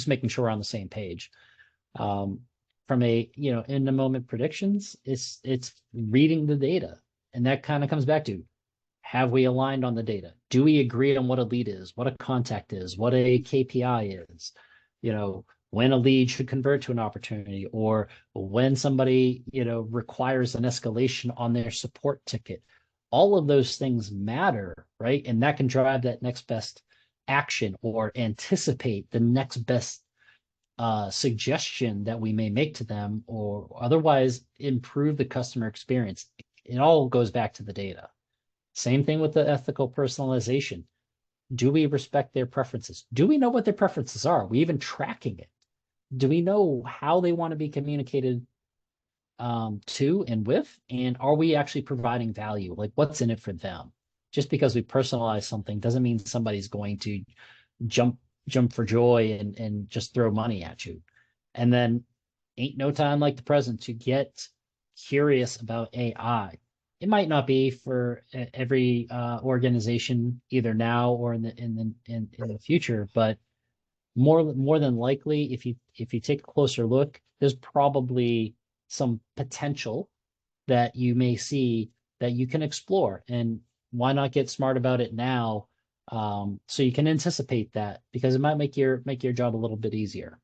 making sure we're on the same page. From a in the moment predictions, it's reading the data, and that kind of comes back to, have we aligned on the data? Do we agree on what a lead is, what a contact is, what a KPI is? When a lead should convert to an opportunity, or when somebody requires an escalation on their support ticket. All of those things matter, right? And that can drive that next best action or anticipate the next best suggestion that we may make to them, or otherwise improve the customer experience. It all goes back to the data. Same thing with the ethical personalization. Do we respect their preferences? Do we know what their preferences are? Are we even tracking it? Do we know how they want to be communicated to and with? And are we actually providing value? Like, what's in it for them? Just because we personalize something doesn't mean somebody's going to jump for joy and just throw money at you. And then ain't no time like the present to get curious about AI. It might not be for every organization, either now or in the future, but more than likely, if you take a closer look, there's probably some potential that you may see that you can explore. And why not get smart about it now, so you can anticipate that, because it might make your job a little bit easier.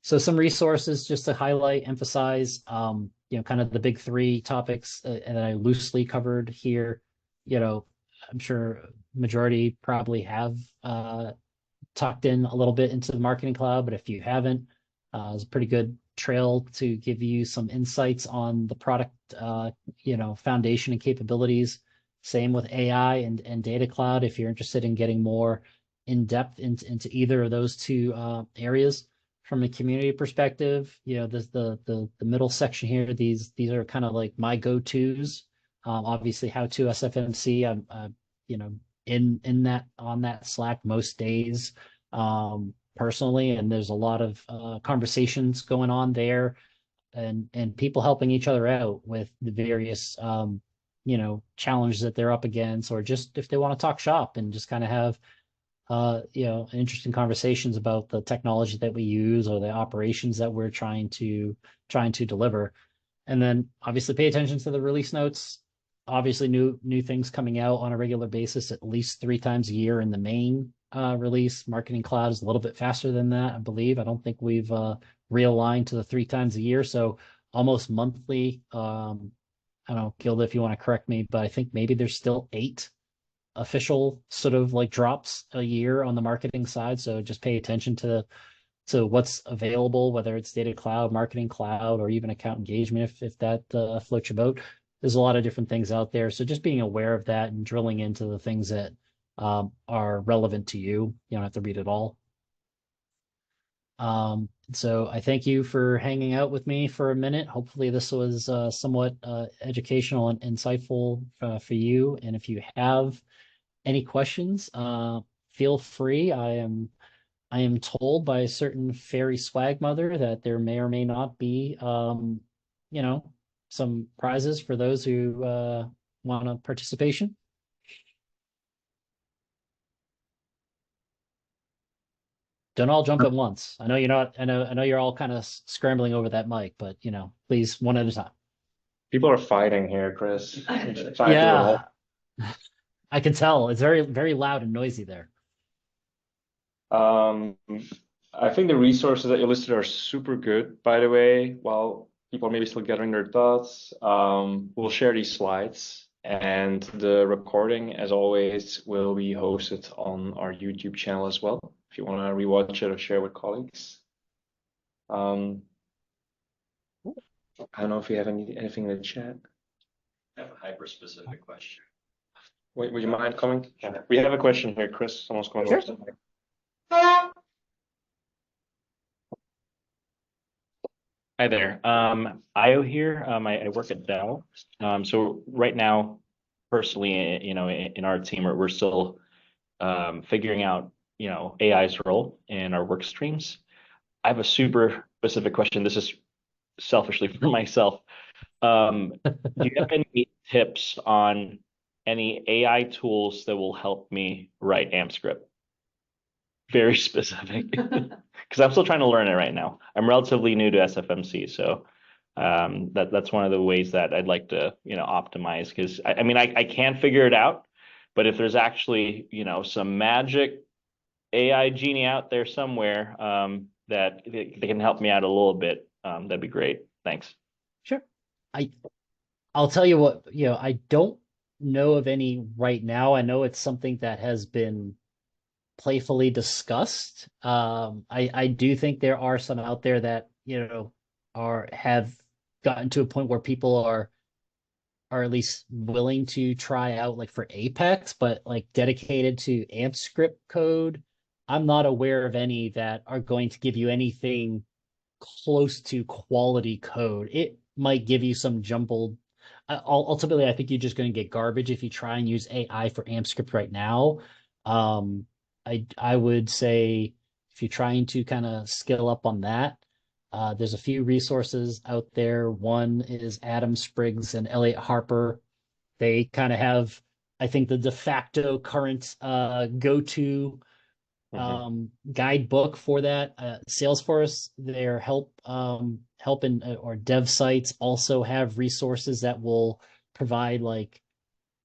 So some resources just to highlight, emphasize, kind of the big three topics that I loosely covered here. I'm sure majority probably have tucked in a little bit into the Marketing Cloud, but if you haven't, it's a pretty good trail to give you some insights on the product, foundation and capabilities. Same with AI and Data Cloud, if you're interested in getting more in depth into either of those two areas. From a community perspective, the middle section here, these are kind of like my go-tos. Obviously, how to SFMC, I'm in that, on that Slack most days, personally, and there's a lot of conversations going on there, and people helping each other out with the various challenges that they're up against, or just if they want to talk shop and just kind of have interesting conversations about the technology that we use or the operations that we're trying to deliver. And then obviously pay attention to the release notes. Obviously new things coming out on a regular basis, at least 3 times a year in the main release. Marketing Cloud is a little bit faster than that, I believe. I don't think we've realigned to the 3 times a year, so almost monthly. I don't know, Gilda, if you want to correct me, but I think maybe there's still 8 official sort of like drops a year on the marketing side. So just pay attention to what's available, whether it's Data Cloud, Marketing Cloud, or even account engagement, if that floats your boat. There's a lot of different things out there. So just being aware of that and drilling into the things that are relevant to you. You don't have to read it all. So I thank you for hanging out with me for a minute. Hopefully this was somewhat educational and insightful for you. And if you have any questions, feel free. I am told by a certain fairy swag mother that there may or may not be some prizes for those who want a participation. Don't all jump at once. I know you're not. I know you're all kind of scrambling over that mic, but please one at a time. People are fighting here, Chris. Yeah, I can tell. It's very, very loud and noisy there. I think the resources that you listed are super good, by the way. While people are maybe still gathering their thoughts, we'll share these slides, and the recording, as always, will be hosted on our YouTube channel as well, if you want to rewatch it or share with colleagues. I don't know if you have anything in the chat. I have a hyper-specific question. Wait, would you mind coming? Yeah. We have a question here, Chris. Someone's coming Sure. over. Hi there. Io here. I work at Dell. So right now, personally, in our team, we're still figuring out, AI's role in our work streams. I have a super specific question. This is selfishly for myself. Do you have any tips on any AI tools that will help me write AMP script? Very specific, because I'm still trying to learn it right now. I'm relatively new to SFMC, so that's one of the ways that I'd like to, optimize. Because I can figure it out, but if there's actually, some magic AI genie out there somewhere that they can help me out a little bit, that'd be great. Thanks. Sure. I'll tell you what, I don't know of any right now. I know it's something that has been playfully discussed. I do think there are some out there that have gotten to a point where people are at least willing to try out, like for Apex, but like dedicated to AMP script code. I'm not aware of any that are going to give you anything close to quality code. It might give you some jumbled. Ultimately, I think you're just going to get garbage if you try and use AI for AMP script right now. I would say if you're trying to kind of skill up on that, there's a few resources out there. One is Adam Spriggs and Elliot Harper. They kind of have, I think, the de facto current go-to guidebook for that. Salesforce, their help in or dev sites also have resources that will provide like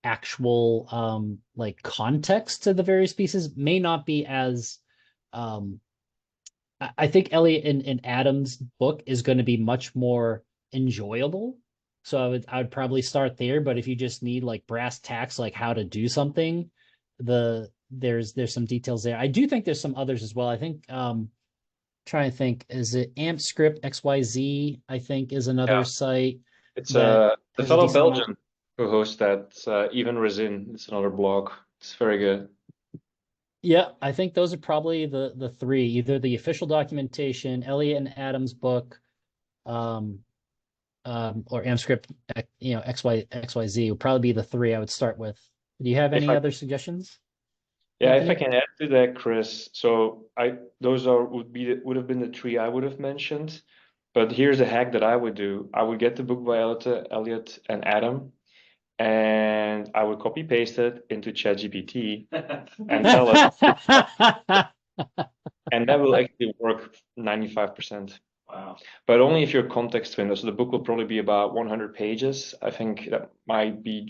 actual like context to the various pieces. May not be as I think Elliot and Adam's book is going to be much more enjoyable. So I would probably start there. But if you just need like brass tacks, like how to do something, there's some details there. I do think there's some others as well. I think trying to think, is it AMP script XYZ? I think is another site. It's the fellow Belgian who hosts that, Even Resin. It's another blog. It's very good. Yeah, I think those are probably the three, either the official documentation, Elliot and Adam's book, or AMP script, XYZ would probably be the three I would start with. Do you have any other suggestions? Yeah, if I can add to that, Chris. So those would have been the three I would have mentioned. But here's a hack that I would do. I would get the book by Elliot and Adam, and I would copy paste it into ChatGPT and tell it, and that will actually work 95%. Wow. But only if you're context window. So the book will probably be about 100 pages. I think that might be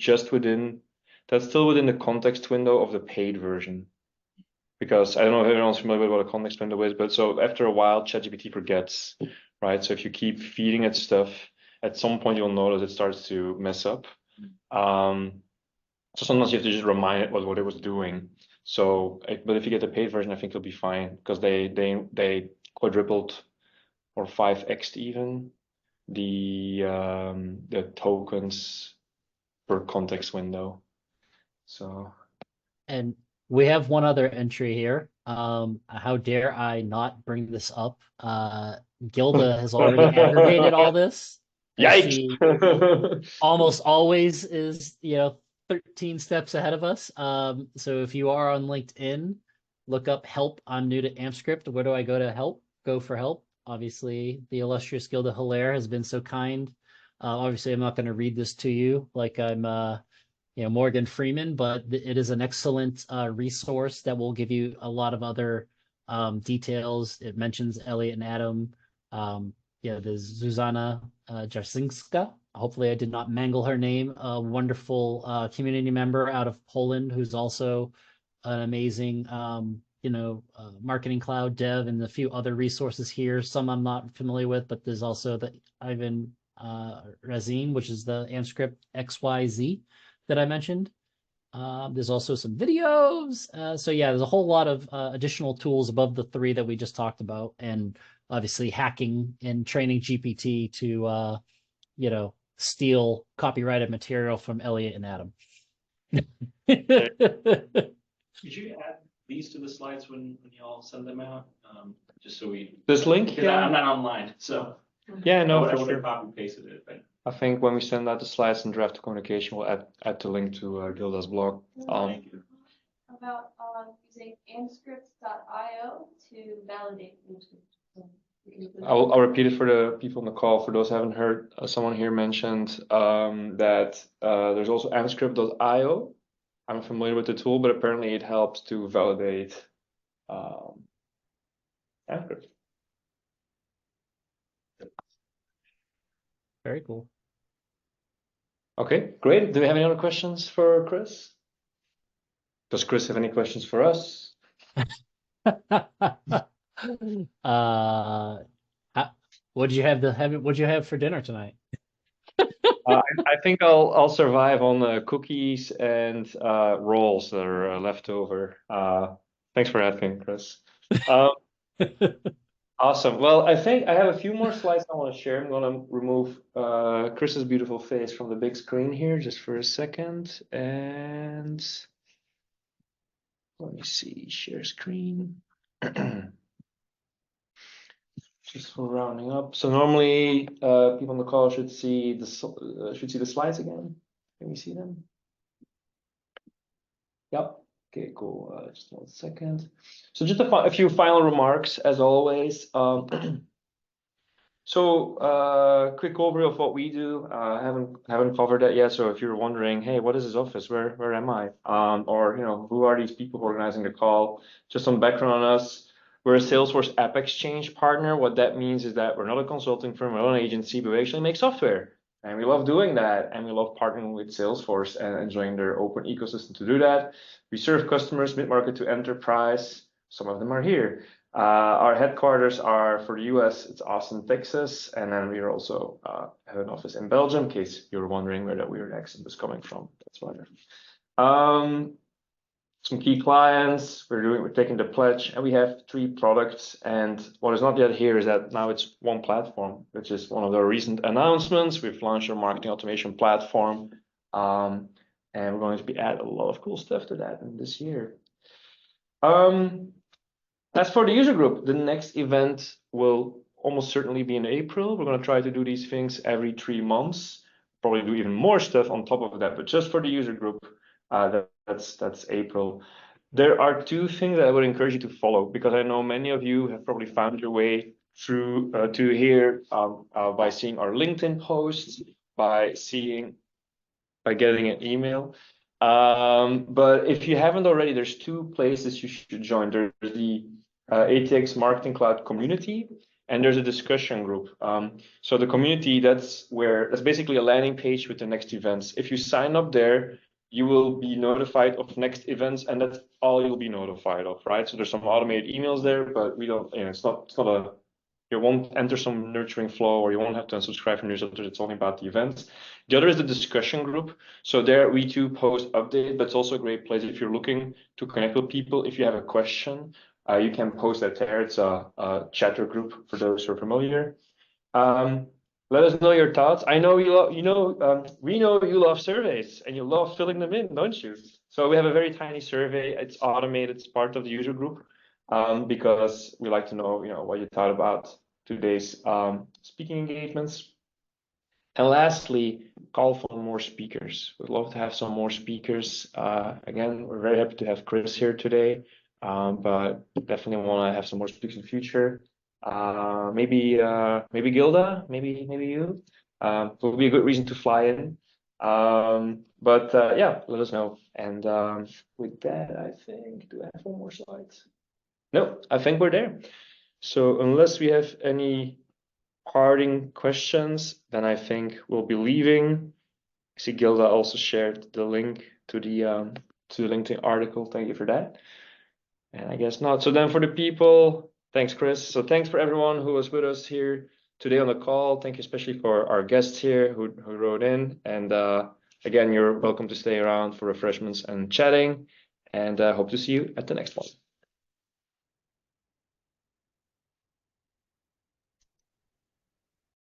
that's still within the context window of the paid version. Because I don't know if everyone's familiar with what a context window is, but so after a while, ChatGPT forgets, right? So if you keep feeding it stuff, at some point you'll notice it starts to mess up. So sometimes you have to just remind it what it was doing. So, but if you get the paid version, I think it'll be fine because they quadrupled or 5x'd even the tokens per context window. So, and we have one other entry here. How dare I not bring this up? Gilda has already aggregated all this. Yikes! She almost always is, 13 steps ahead of us. So if you are on LinkedIn, look up help. I'm new to AMP script. Where do I go to help? Go for help. Obviously, the illustrious Gilda Hilaire has been so kind Obviously, I'm not going to read this to you like I'm Morgan Freeman, but it is an excellent resource that will give you a lot of other details. It mentions Elliot and Adam. There's Zuzana Jarzinska. Hopefully, I did not mangle her name. A wonderful community member out of Poland who's also an amazing, Marketing Cloud dev, and a few other resources here. Some I'm not familiar with, but there's also the Ivan Razin, which is the Amscript XYZ that I mentioned. There's also some videos. So yeah, there's a whole lot of additional tools above the three that we just talked about, and obviously hacking and training GPT to steal copyrighted material from Elliot and Adam. Could you add these to the slides when y'all send them out? Just so we. This link? Because I'm not online, so. Yeah, no, I for would sure. have copy pasted it, but. I think when we send out the slides and draft communication, we'll add the link to Gilda's blog. Thank you. About using amscripts.io to validate Amscript. I'll repeat it for the people on the call. For those who haven't heard, someone here mentioned that there's also amscript.io. I'm familiar with the tool, but apparently it helps to validate Amscript. Very cool. Okay, great. Do we have any other questions for Chris? Does Chris have any questions for us? What'd you have for dinner tonight? I think I'll survive on cookies and rolls that are left over. Thanks for asking, Chris. Awesome. Well, I think I have a few more slides I want to share. I'm going to remove Chris's beautiful face from the big screen here just for a second. And let me see, share screen. Just for rounding up. So normally people on the call should see the slides again. Can we see them? Yep. Okay, cool. Just 1 second. So just a few final remarks, as always. So quick overview of what we do. Haven't covered that yet. So if you're wondering, hey, what is this office? Where am I? Or who are these people organizing the call? Just some background on us. We're a Salesforce App Exchange partner. What that means is that we're not a consulting firm, we're not an agency, but we actually make software. And we love doing that. And we love partnering with Salesforce and enjoying their open ecosystem to do that. We serve customers mid-market to enterprise. Some of them are here. Our headquarters are for the US, it's Austin, Texas. And then we also have an office in Belgium, in case you're wondering where that weird accent is coming from. That's why. Some key clients, we're taking the pledge, and we have 3 products. And what is not yet here is that now it's one platform, which is one of the recent announcements. We've launched our marketing automation platform, and we're going to add a lot of cool stuff to that in this year. As for the user group, the next event will almost certainly be in April. We're going to try to do these things every 3 months, probably do even more stuff on top of that, but just for the user group. That's April. There are 2 things that I would encourage you to follow, because I know many of you have probably found your way through to here by seeing our LinkedIn posts, by getting an email. But if you haven't already, there's 2 places you should join. There's the ATX Marketing Cloud community, and there's a discussion group. So the community, that's basically a landing page with the next events. If you sign up there, you will be notified of next events, and that's all you'll be notified of, right? So there's some automated emails there, but we don't, you won't enter some nurturing flow, or you won't have to unsubscribe from newsletters. It's only about the events. The other is the discussion group. So there we too post update, but it's also a great place if you're looking to connect with people. If you have a question, you can post that there. It's a chatter group for those who are familiar. Let us know your thoughts. I know we know you love surveys and you love filling them in, don't you? So we have a very tiny survey. It's automated. It's part of the user group because we like to know, what you thought about today's speaking engagements. And lastly, call for more speakers. We'd love to have some more speakers. Again, we're very happy to have Chris here today, but definitely want to have some more speakers in the future. Maybe Gilda, maybe you. Will be a good reason to fly in. But yeah, let us know. And with that, I think, do I have one more slide? No, I think we're there. So unless we have any parting questions, then I think we'll be leaving. I see Gilda also shared the link to the LinkedIn article. Thank you for that. And I guess not. So then for the people, thanks, Chris. So thanks for everyone who was with us here today on the call. Thank you especially for our guests here who wrote in. And again, you're welcome to stay around for refreshments and chatting. And hope to see you at the next one.